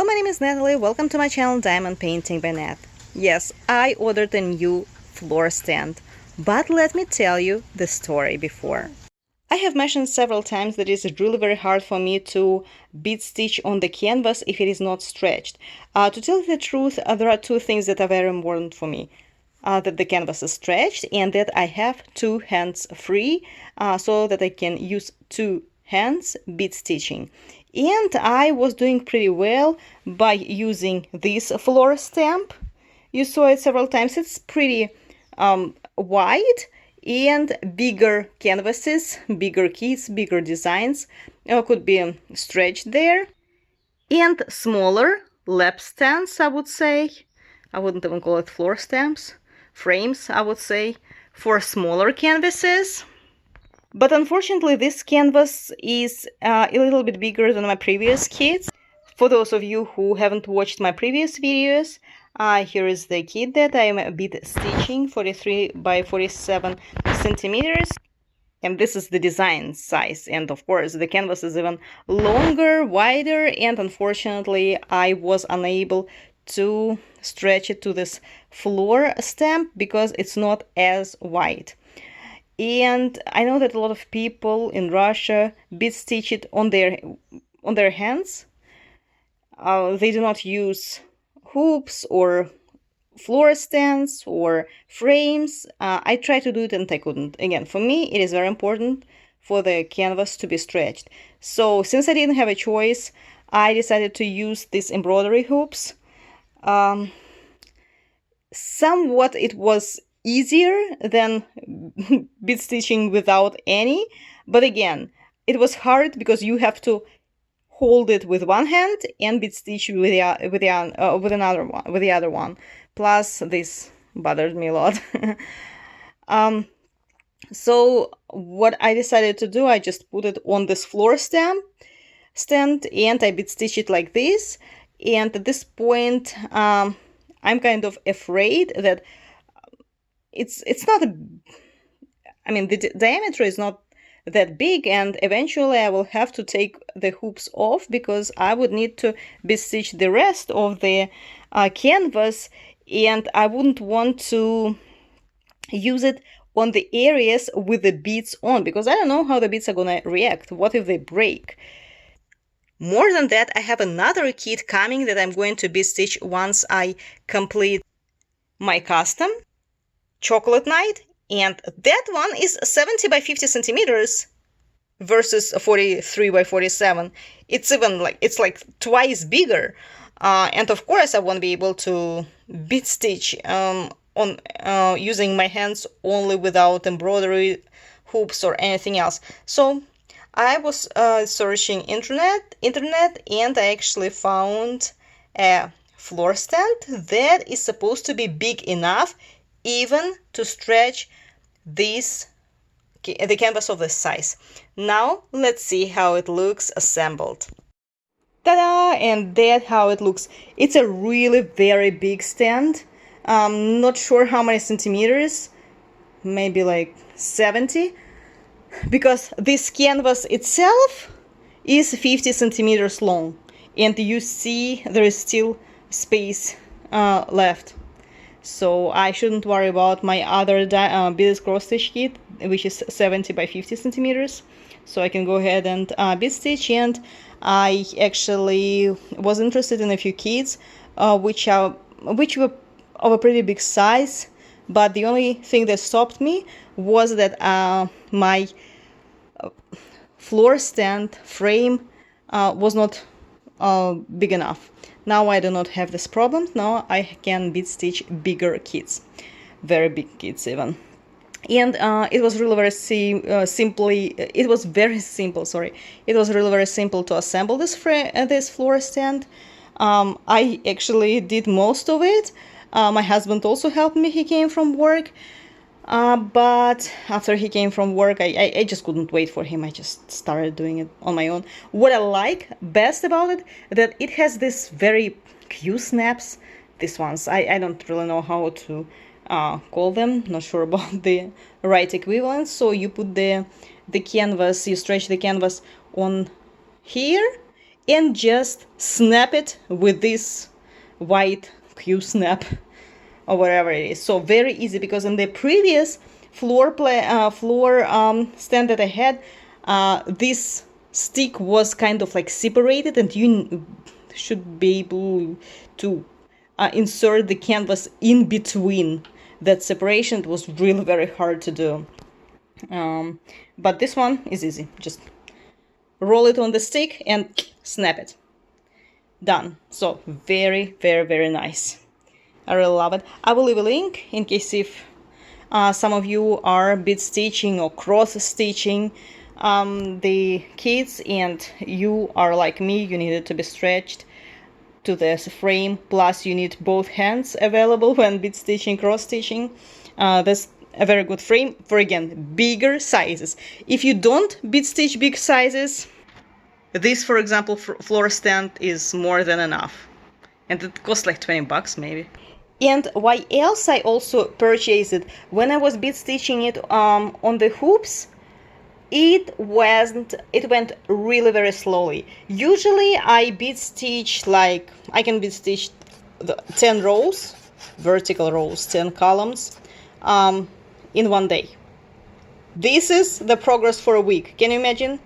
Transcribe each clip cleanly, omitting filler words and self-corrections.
my name is Natalie. Welcome to my channel Diamond Painting by Nat. Yes, I ordered a new floor stand, but let me tell you the story before. I have mentioned several times that it is really very hard for me to bead stitch on the canvas if it is not stretched. To tell you the truth, there are two things that are very important for me. That the canvas is stretched and that I have two hands free so that I can use two hands bead stitching. And I was doing pretty well by using this floor stamp. You saw it several times. It's pretty wide, and bigger canvases, bigger kits, bigger designs could be stretched there. And smaller lap stands, I would say. I wouldn't even call it floor stamps. Frames, I would say, for smaller canvases. But unfortunately, this canvas is a little bit bigger than my previous kits. For those of you who haven't watched my previous videos, here is the kit that I'm bead stitching, 43 by 47 centimeters. And this is the design size. And of course, the canvas is even longer, wider, and unfortunately, I was unable to stretch it to this floor stamp because it's not as wide. And I know that a lot of people in Russia bead stitch it on their hands. They do not use hoops or floor stands or frames. I tried to do it and I couldn't. Again, for me, it is very important for the canvas to be stretched. So since I didn't have a choice, I decided to use these embroidery hoops. Somewhat it was easier than bead stitching without any, but again, it was hard because you have to hold it with one hand and bead stitch with the other one. Plus, this bothered me a lot. So what I decided to do, I just put it on this floor stand and I bead stitch it like this. And at this point, I'm kind of afraid that it's not the diameter is not that big, and eventually I will have to take the hoops off because I would need to bead stitch the rest of the canvas, and I wouldn't want to use it on the areas with the beads on because I don't know how the beads are gonna react. What if they break? More than that, I have another kit coming that I'm going to bead stitch once I complete my custom chocolate night, and that one is 70 by 50 centimeters versus 43 by 47. It's even like twice bigger, and of course I won't be able to bead stitch on using my hands only without embroidery hoops or anything else. So I was searching internet and I actually found a floor stand that is supposed to be big enough even to stretch the canvas of this size. Now let's see how it looks assembled. Ta-da! And that's how it looks. It's a really very big stand. Not sure how many centimeters, maybe like 70, because this canvas itself is 50 centimeters long, and you see there is still space left. So I shouldn't worry about my other beaded cross stitch kit, which is 70 by 50 centimeters. So I can go ahead and bead stitch, and I actually was interested in a few kits which were of a pretty big size, but the only thing that stopped me was that my floor stand frame was not big enough. Now I do not have this problem. Now I can bead stitch bigger kits, very big kits even. And it was really very it was very simple, sorry. It was really very simple to assemble this floor stand. I actually did most of it. My husband also helped me. He came from work. But after he came from work, I just couldn't wait for him. I just started doing it on my own. What I like best about it, that it has this very Q snaps. These ones, I don't really know how to call them. Not sure about the right equivalent. So you put the canvas, you stretch the canvas on here, and just snap it with this white Q snap or whatever it is. So very easy, because in the previous floor stand that I had, this stick was kind of like separated, and you should be able to insert the canvas in between that separation. It was really very hard to do. But this one is easy. Just roll it on the stick and snap it. Done. So very, very, very nice. I really love it. I will leave a link in case if some of you are bead stitching or cross stitching the kits, and you are like me, you need it to be stretched to this frame, plus you need both hands available when bead stitching, cross stitching. That's a very good frame for, again, bigger sizes. If you don't bead stitch big sizes, this, for example, floor stand is more than enough, and it costs like 20 bucks maybe. And why else I also purchased it? When I was bead stitching it on the hoops, it went really very slowly. Usually I bead stitch, like I can bead stitch the 10 rows, vertical rows, 10 columns in one day. This is the progress for a week. Can you imagine?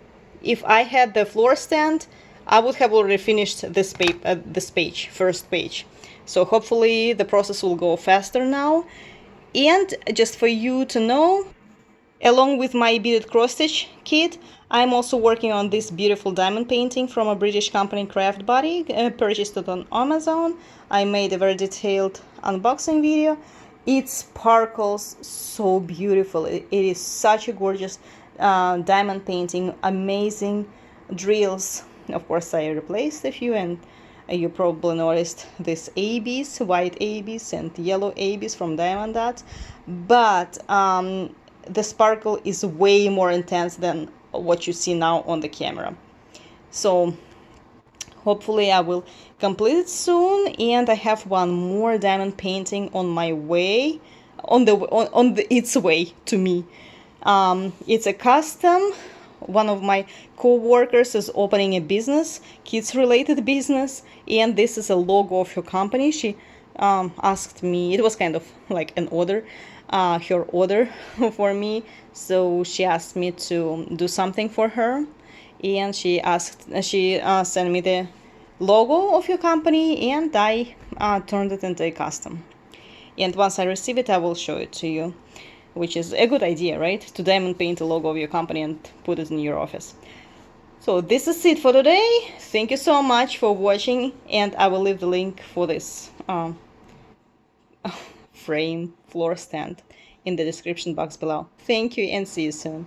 If I had the floor stand, I would have already finished this page, first page. So hopefully the process will go faster now. And just for you to know, along with my beaded cross stitch kit, I'm also working on this beautiful diamond painting from a British company, Craft Body. Purchased it on Amazon. I made a very detailed unboxing video. It sparkles so beautiful. It is such a gorgeous diamond painting. Amazing drills. Of course, I replaced a few, and you probably noticed these ABs, white ABs and yellow ABs from Diamond Dots. But the sparkle is way more intense than what you see now on the camera. So hopefully I will complete it soon, and I have one more diamond painting on my way, its way to me. It's a custom. One of my co-workers is opening a business, kids related business, and this is a logo of her company. She asked me, it was kind of like an order, her order for me, so she asked me to do something for her, and she sent me the logo of your company, and I turned it into a custom. And once I receive it, I will show it to you, which is a good idea, right? To diamond paint the logo of your company and put it in your office. So this is it for today. Thank you so much for watching, and I will leave the link for this frame floor stand in the description box below. Thank you, and see you soon.